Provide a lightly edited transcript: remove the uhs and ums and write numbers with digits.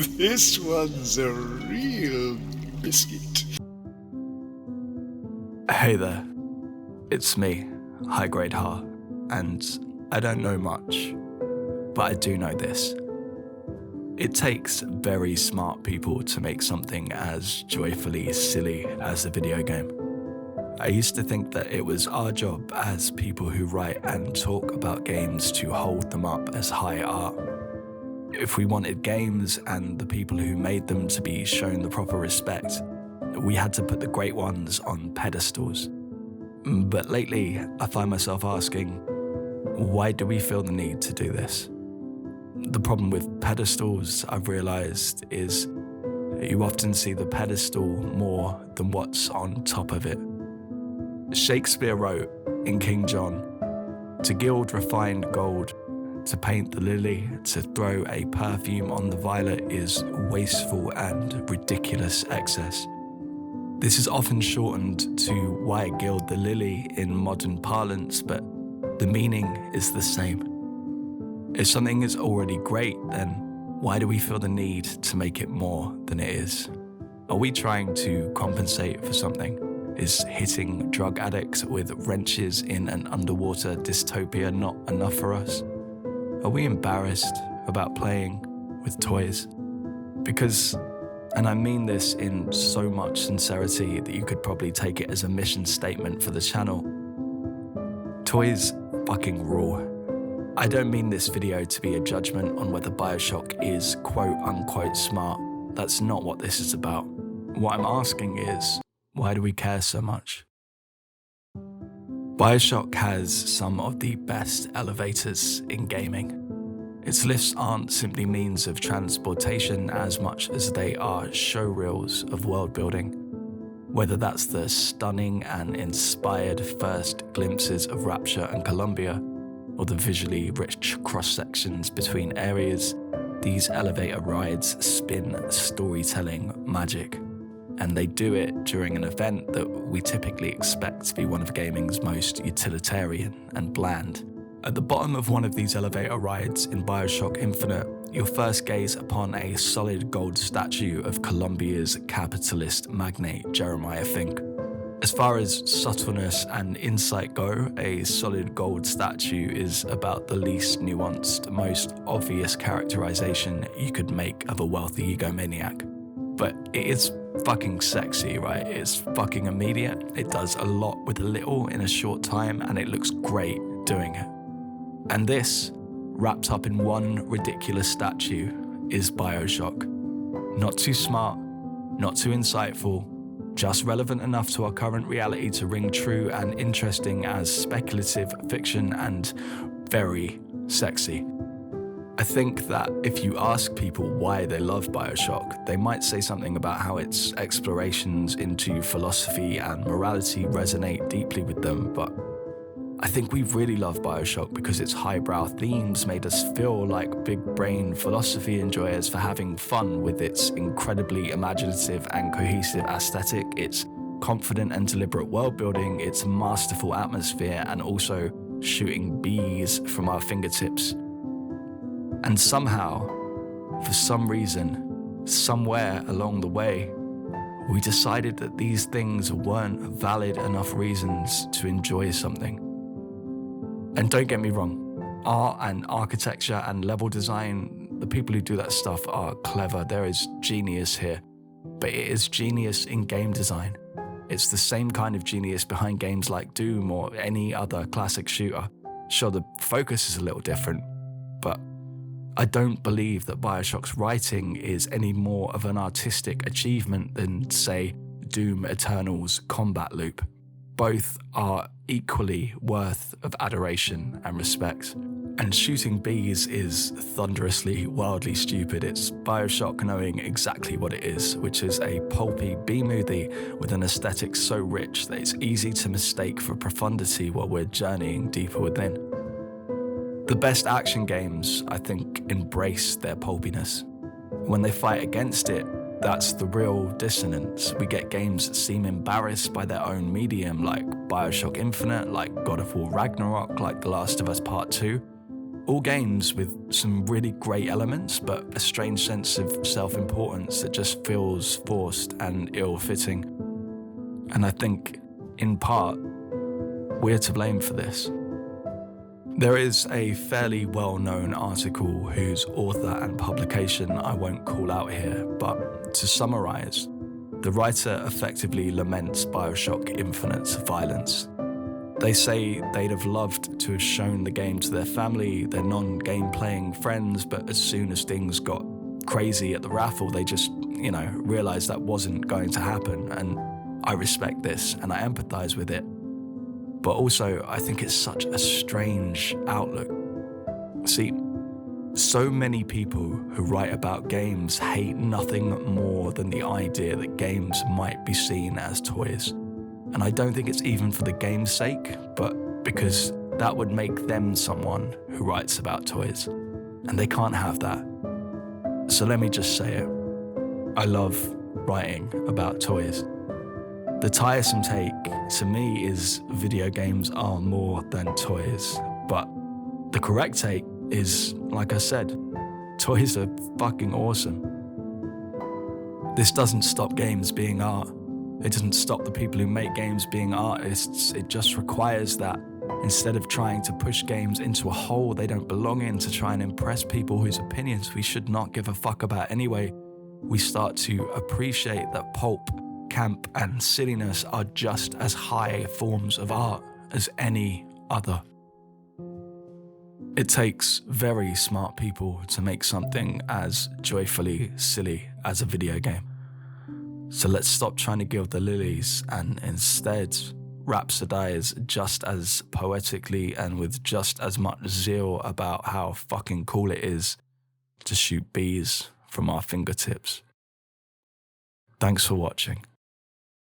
This one's a real biscuit. Hey there, it's me, High Grade Ha, and I don't know much, but I do know this. It takes very smart people to make something as joyfully silly as a video game. I used to think that it was our job as people who write and talk about games to hold them up as high art. If we wanted games and the people who made them to be shown the proper respect, we had to put the great ones on pedestals. But lately, I find myself asking, why do we feel the need to do this? The problem with pedestals, I've realized, is you often see the pedestal more than what's on top of it. Shakespeare wrote in King John, "To gild refined gold, to paint the lily, to throw a perfume on the violet is wasteful and ridiculous excess." This is often shortened to "why gild the lily" in modern parlance, but the meaning is the same. If something is already great, then why do we feel the need to make it more than it is? Are we trying to compensate for something? Is hitting drug addicts with wrenches in an underwater dystopia not enough for us? Are we embarrassed about playing with toys? Because, and I mean this in so much sincerity that you could probably take it as a mission statement for the channel, toys fucking rule. I don't mean this video to be a judgment on whether Bioshock is quote-unquote smart. That's not what this is about. What I'm asking is, why do we care so much? Bioshock has some of the best elevators in gaming. Its lifts aren't simply means of transportation as much as they are showreels of world building. Whether that's the stunning and inspired first glimpses of Rapture and Columbia, or the visually rich cross-sections between areas, these elevator rides spin storytelling magic. And they do it during an event that we typically expect to be one of gaming's most utilitarian and bland. At the bottom of one of these elevator rides in Bioshock Infinite, you'll first gaze upon a solid gold statue of Columbia's capitalist magnate Jeremiah Fink. As far as subtleness and insight go, a solid gold statue is about the least nuanced, most obvious characterization you could make of a wealthy egomaniac. But it is fucking sexy, right? It's fucking immediate. It does a lot with a little in a short time, and it looks great doing it. And this, wrapped up in one ridiculous statue, is Bioshock. Not too smart, not too insightful, just relevant enough to our current reality to ring true and interesting as speculative fiction, and very sexy. I think that if you ask people why they love Bioshock, they might say something about how its explorations into philosophy and morality resonate deeply with them, but I think we really love Bioshock because its highbrow themes made us feel like big-brain philosophy enjoyers for having fun with its incredibly imaginative and cohesive aesthetic, its confident and deliberate world-building, its masterful atmosphere, and also shooting bees from our fingertips. And somehow, for some reason, somewhere along the way, we decided that these things weren't valid enough reasons to enjoy something. And don't get me wrong, art and architecture and level design, the people who do that stuff are clever. There is genius here, but it is genius in game design. It's the same kind of genius behind games like Doom or any other classic shooter. Sure, the focus is a little different, but I don't believe that Bioshock's writing is any more of an artistic achievement than, say, Doom Eternal's combat loop. Both are equally worth of adoration and respect. And shooting bees is thunderously, wildly stupid. It's Bioshock knowing exactly what it is, which is a pulpy B-movie with an aesthetic so rich that it's easy to mistake for profundity while we're journeying deeper within. The best action games, I think, embrace their pulpiness. When they fight against it, that's the real dissonance. We get games that seem embarrassed by their own medium, like Bioshock Infinite, like God of War Ragnarok, like The Last of Us Part 2. All games with some really great elements, but a strange sense of self-importance that just feels forced and ill-fitting. And I think, in part, we're to blame for this. There is a fairly well-known article whose author and publication I won't call out here, but to summarize, the writer effectively laments Bioshock Infinite's violence. They say they'd have loved to have shown the game to their family, their non-game playing friends, but as soon as things got crazy at the raffle, they just, realized that wasn't going to happen. And I respect this and I empathize with it. But also, I think it's such a strange outlook. See, so many people who write about games hate nothing more than the idea that games might be seen as toys. And I don't think it's even for the game's sake, but because that would make them someone who writes about toys. And they can't have that. So let me just say it. I love writing about toys. The tiresome take, to me, is video games are more than toys. But the correct take is, like I said, toys are fucking awesome. This doesn't stop games being art. It doesn't stop the people who make games being artists. It just requires that instead of trying to push games into a hole they don't belong in to try and impress people whose opinions we should not give a fuck about anyway, we start to appreciate that pulp, camp, and silliness are just as high forms of art as any other. It takes very smart people to make something as joyfully silly as a video game. So let's stop trying to gild the lilies and instead rhapsodize just as poetically and with just as much zeal about how fucking cool it is to shoot bees from our fingertips. Thanks for watching.